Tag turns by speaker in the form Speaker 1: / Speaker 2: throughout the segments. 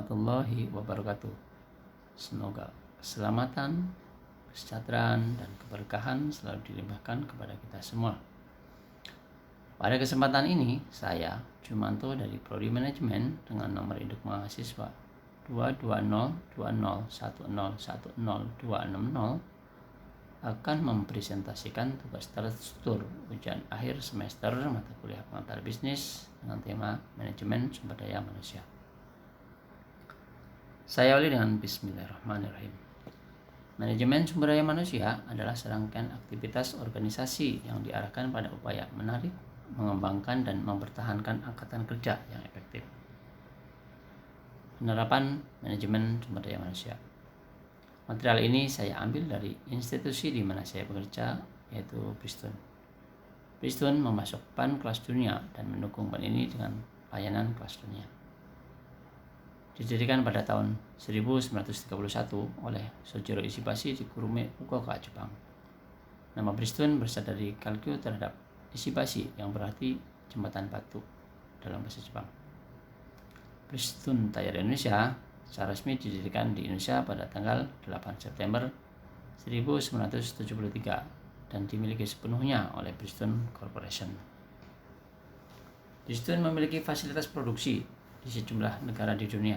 Speaker 1: warahmatullahi wabarakatuh. Semoga keselamatan, kesejahteraan, dan keberkahan selalu dilimpahkan kepada kita semua. Pada kesempatan ini, saya, Jumanto dari Prodi Manajemen dengan nomor induk mahasiswa 2202010100260 akan mempresentasikan tugas terstruktur ujian akhir semester mata kuliah pengantar bisnis dengan tema Manajemen Sumber Daya Manusia. Saya awali dengan Bismillahirrahmanirrahim. Manajemen sumber daya manusia adalah serangkaian aktivitas organisasi yang diarahkan pada upaya menarik, mengembangkan, dan mempertahankan angkatan kerja yang efektif. Penerapan manajemen sumber daya manusia. Material ini saya ambil dari institusi di mana saya bekerja, yaitu Bristol. Bristol memasuk PAN kelas dunia dan mendukung PAN ini dengan layanan kelas dunia. Didirikan pada tahun 1931 oleh Sojiro Ishibashi di Kurume, Fukuoka, Jepang. Nama Bristol berasal dari kalkyu terhadap Ishibashi yang berarti jembatan batu dalam bahasa Jepang. Bristol Tire Indonesia secara resmi didirikan di Indonesia pada tanggal 8 September 1973 dan dimiliki sepenuhnya oleh Bristol Corporation. Bristol memiliki fasilitas produksi di sejumlah negara di dunia.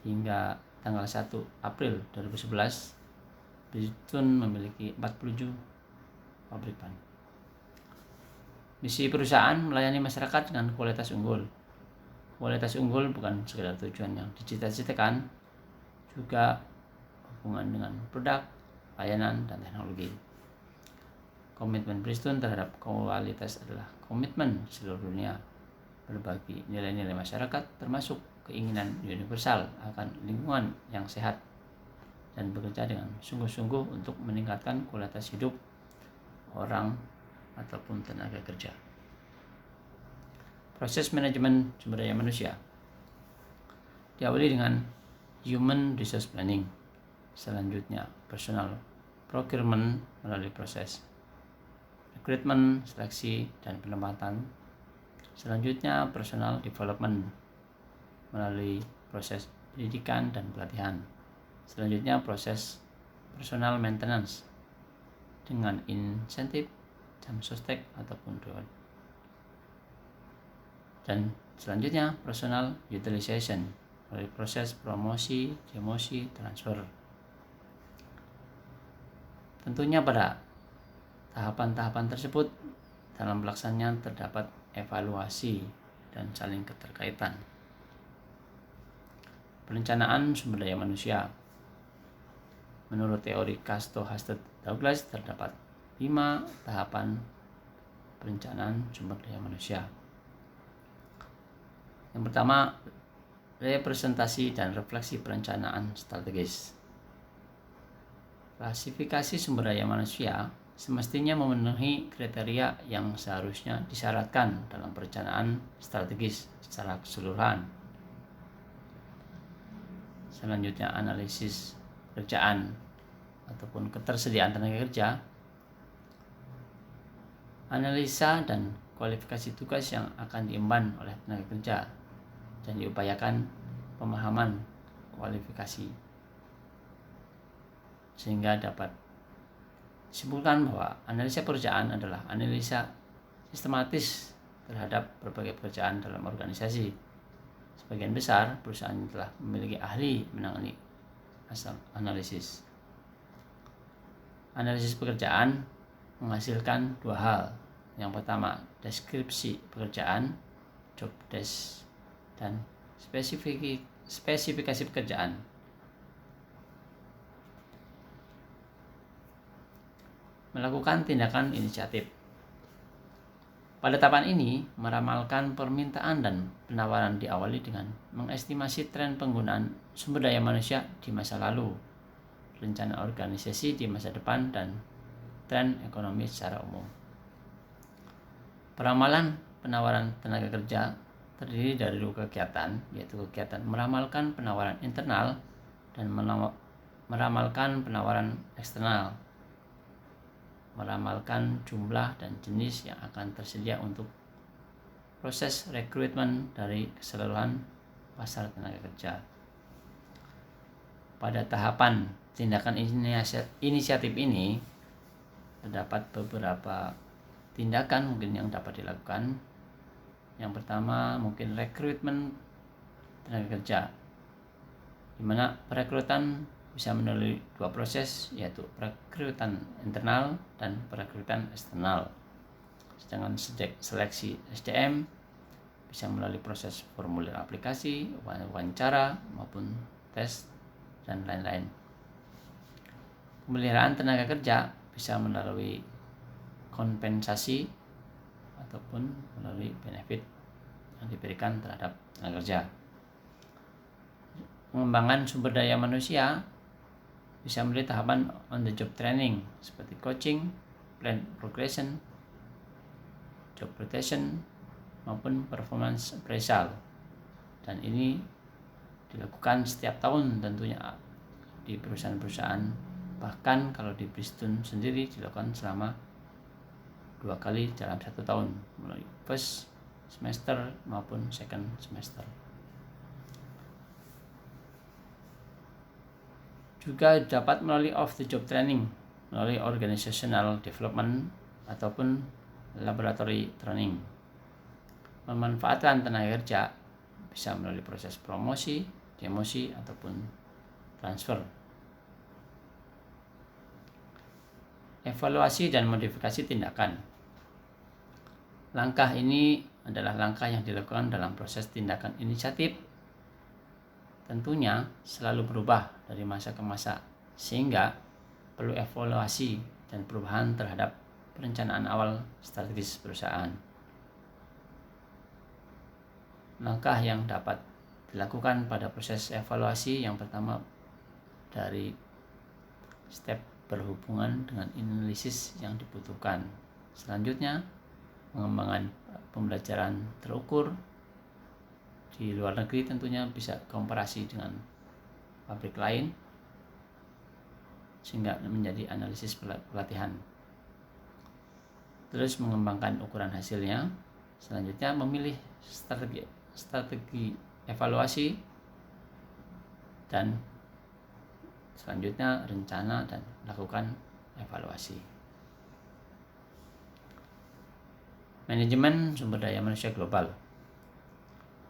Speaker 1: Hingga tanggal 1 April 2011, Bristol memiliki 47 pabrik ban. Misi perusahaan melayani masyarakat dengan kualitas unggul. Kualitas unggul bukan sekedar tujuan yang dicita-citakan, juga hubungan dengan produk, layanan, dan teknologi. Komitmen Bristol terhadap kualitas adalah komitmen seluruh dunia berbagi nilai-nilai masyarakat, termasuk keinginan universal akan lingkungan yang sehat dan bekerja dengan sungguh-sungguh untuk meningkatkan kualitas hidup orang ataupun tenaga kerja. Proses manajemen sumber daya manusia diawali dengan Human Resource Planning. Selanjutnya, Personal Procurement melalui proses Recruitment, seleksi, dan penempatan. Selanjutnya, Personal Development melalui proses pendidikan dan pelatihan. Selanjutnya, proses Personal Maintenance dengan insentif, jam sostek, ataupun reward. Dan selanjutnya, Personal Utilization melalui proses promosi, demosi, transfer. Tentunya pada tahapan-tahapan tersebut dalam pelaksanaan terdapat evaluasi dan saling keterkaitan. Perencanaan sumber daya manusia. Menurut teori Casto-Hastert-Douglas terdapat 5 tahapan perencanaan sumber daya manusia. Yang pertama, representasi dan refleksi perencanaan strategis. Klasifikasi sumber daya manusia semestinya memenuhi kriteria yang seharusnya disyaratkan dalam perencanaan strategis secara keseluruhan. Selanjutnya, analisis pekerjaan ataupun ketersediaan tenaga kerja. Analisa dan kualifikasi tugas yang akan diemban oleh tenaga kerja dan diupayakan pemahaman kualifikasi sehingga dapat disimpulkan bahwa analisa pekerjaan adalah analisa sistematis terhadap berbagai pekerjaan dalam organisasi. Sebagian besar perusahaan telah memiliki ahli menangani analisis. Analisis pekerjaan menghasilkan 2 hal. Yang pertama, deskripsi pekerjaan, job desk, dan spesifikasi pekerjaan. Melakukan tindakan inisiatif. Pada tahapan ini, meramalkan permintaan dan penawaran diawali dengan mengestimasi tren penggunaan sumber daya manusia di masa lalu, rencana organisasi di masa depan, dan tren ekonomi secara umum. Peramalan penawaran tenaga kerja terdiri dari 2 kegiatan, yaitu kegiatan meramalkan penawaran internal dan meramalkan penawaran eksternal. Meramalkan jumlah dan jenis yang akan tersedia untuk proses rekrutmen dari keseluruhan pasar tenaga kerja. Pada tahapan tindakan inisiatif ini terdapat beberapa tindakan mungkin yang dapat dilakukan. Yang pertama mungkin rekrutmen tenaga kerja, di mana perekrutan bisa melalui dua proses, yaitu perekrutan internal dan perekrutan eksternal. Sedangkan seleksi SDM bisa melalui proses formulir aplikasi, wawancara maupun tes dan lain-lain. Pemeliharaan tenaga kerja bisa melalui kompensasi ataupun melalui benefit yang diberikan terhadap tenaga kerja. Pengembangan sumber daya manusia bisa melalui tahapan on the job training seperti coaching, plan progression, job rotation maupun performance appraisal, dan ini dilakukan setiap tahun tentunya di perusahaan-perusahaan. Bahkan kalau di Bristol sendiri dilakukan selama 2 kali dalam 1 tahun, melalui first semester maupun second semester. Juga dapat melalui off the job training, melalui organizational development ataupun laboratory training. Pemanfaatan tenaga kerja bisa melalui proses promosi, demosi ataupun transfer. Evaluasi dan modifikasi tindakan. Langkah ini adalah langkah yang dilakukan dalam proses tindakan inisiatif, tentunya selalu berubah dari masa ke masa, sehingga perlu evaluasi dan perubahan terhadap perencanaan awal strategis perusahaan. Langkah yang dapat dilakukan pada proses evaluasi yang pertama dari step berhubungan dengan analisis yang dibutuhkan. Selanjutnya, pengembangan pembelajaran terukur di luar negeri, tentunya bisa komparasi dengan pabrik lain sehingga menjadi analisis pelatihan. Terus mengembangkan ukuran hasilnya. Selanjutnya memilih strategi evaluasi, dan selanjutnya rencana dan lakukan evaluasi. Manajemen sumber daya manusia global.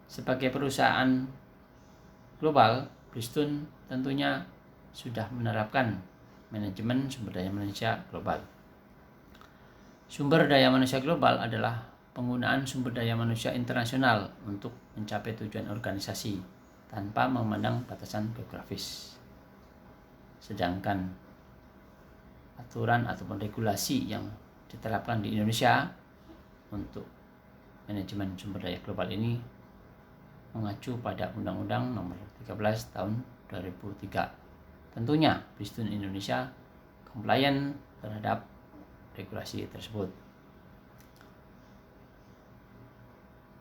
Speaker 1: Sebagai perusahaan global, Bristol tentunya sudah menerapkan manajemen sumber daya manusia global. Sumber daya manusia global adalah penggunaan sumber daya manusia internasional untuk mencapai tujuan organisasi tanpa memandang batasan geografis. Sedangkan aturan ataupun regulasi yang diterapkan di Indonesia untuk manajemen sumber daya global ini mengacu pada Undang-Undang Nomor 13 Tahun 2003. Tentunya Bristol Indonesia compliant terhadap regulasi tersebut.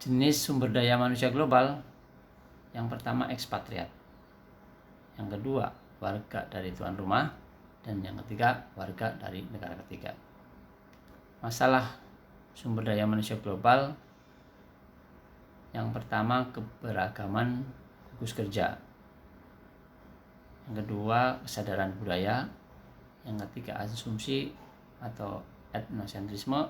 Speaker 1: Jenis sumber daya manusia global, yang pertama ekspatriat, yang kedua warga dari tuan rumah, dan yang ketiga warga dari negara ketiga. Masalah sumber daya manusia global, yang pertama keberagaman gugus kerja, yang kedua kesadaran budaya, yang ketiga asumsi atau etnosentrisme,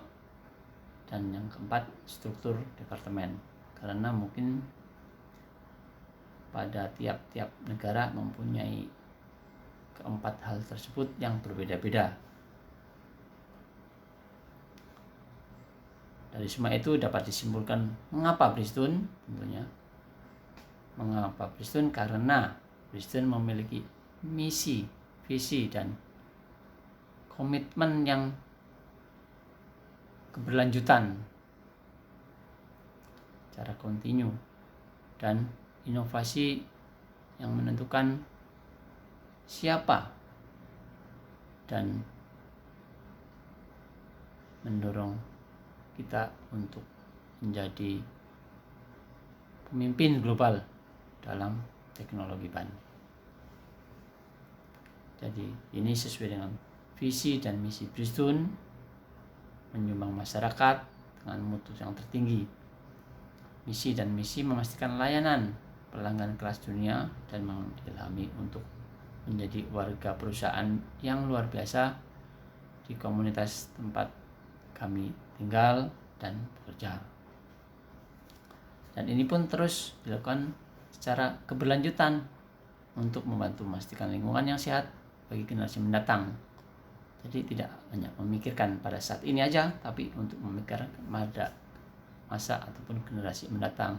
Speaker 1: dan yang keempat struktur departemen. Karena mungkin pada tiap-tiap negara mempunyai keempat hal tersebut yang berbeda-beda. Dari semua itu dapat disimpulkan mengapa Bristol, tentunya mengapa Bristol, karena Bristol memiliki misi, visi, dan komitmen yang keberlanjutan secara kontinu, dan inovasi yang menentukan siapa dan mendorong kita untuk menjadi pemimpin global dalam teknologi ban. Jadi ini sesuai dengan visi dan misi Bristol, menyumbang masyarakat dengan mutu yang tertinggi. Misi dan misi memastikan layanan pelanggan kelas dunia dan mengilhami untuk menjadi warga perusahaan yang luar biasa di komunitas tempat kami tinggal dan bekerja. Dan ini pun terus dilakukan secara keberlanjutan untuk membantu memastikan lingkungan yang sehat bagi generasi mendatang. Jadi tidak hanya memikirkan pada saat ini aja, tapi untuk memikirkan pada masa ataupun generasi mendatang.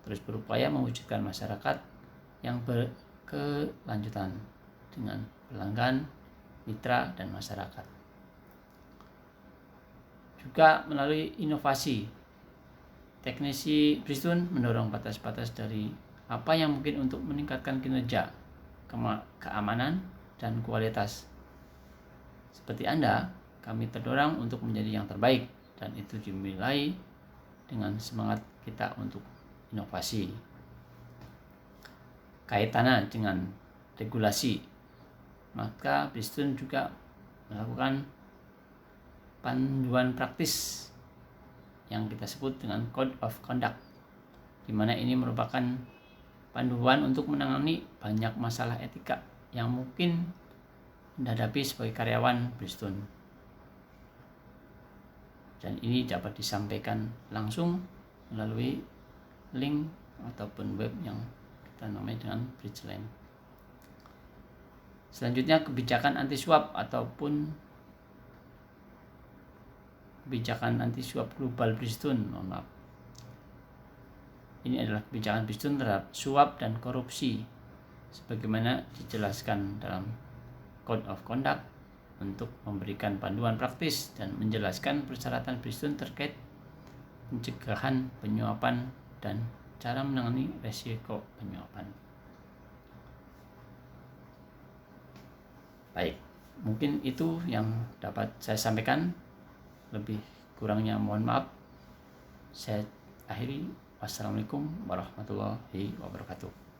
Speaker 1: Terus berupaya mewujudkan masyarakat yang berkelanjutan dengan pelanggan, mitra, dan masyarakat. Juga melalui inovasi, teknisi Bristol mendorong batas-batas dari apa yang mungkin untuk meningkatkan kinerja, keamanan, dan kualitas. Seperti Anda, kami terdorong untuk menjadi yang terbaik, dan itu dimulai dengan semangat kita untuk inovasi. Kaitannya dengan regulasi, maka Bristol juga melakukan panduan praktis yang kita sebut dengan Code of Conduct, di mana ini merupakan panduan untuk menangani banyak masalah etika yang mungkin dihadapi sebagai karyawan Bristol. Dan ini dapat disampaikan langsung melalui link ataupun web yang kita namai dengan Bridgeline. Selanjutnya, kebijakan anti suap ataupun kebijakan anti suap global Bristol. Ini adalah kebijakan Bristol terhadap suap dan korupsi sebagaimana dijelaskan dalam Code of Conduct untuk memberikan panduan praktis dan menjelaskan persyaratan Bristol terkait pencegahan penyuapan dan cara menangani resiko penyuapan. Baik, mungkin itu yang dapat saya sampaikan. Lebih kurangnya mohon maaf. Saya akhiri. Wassalamualaikum warahmatullahi wabarakatuh.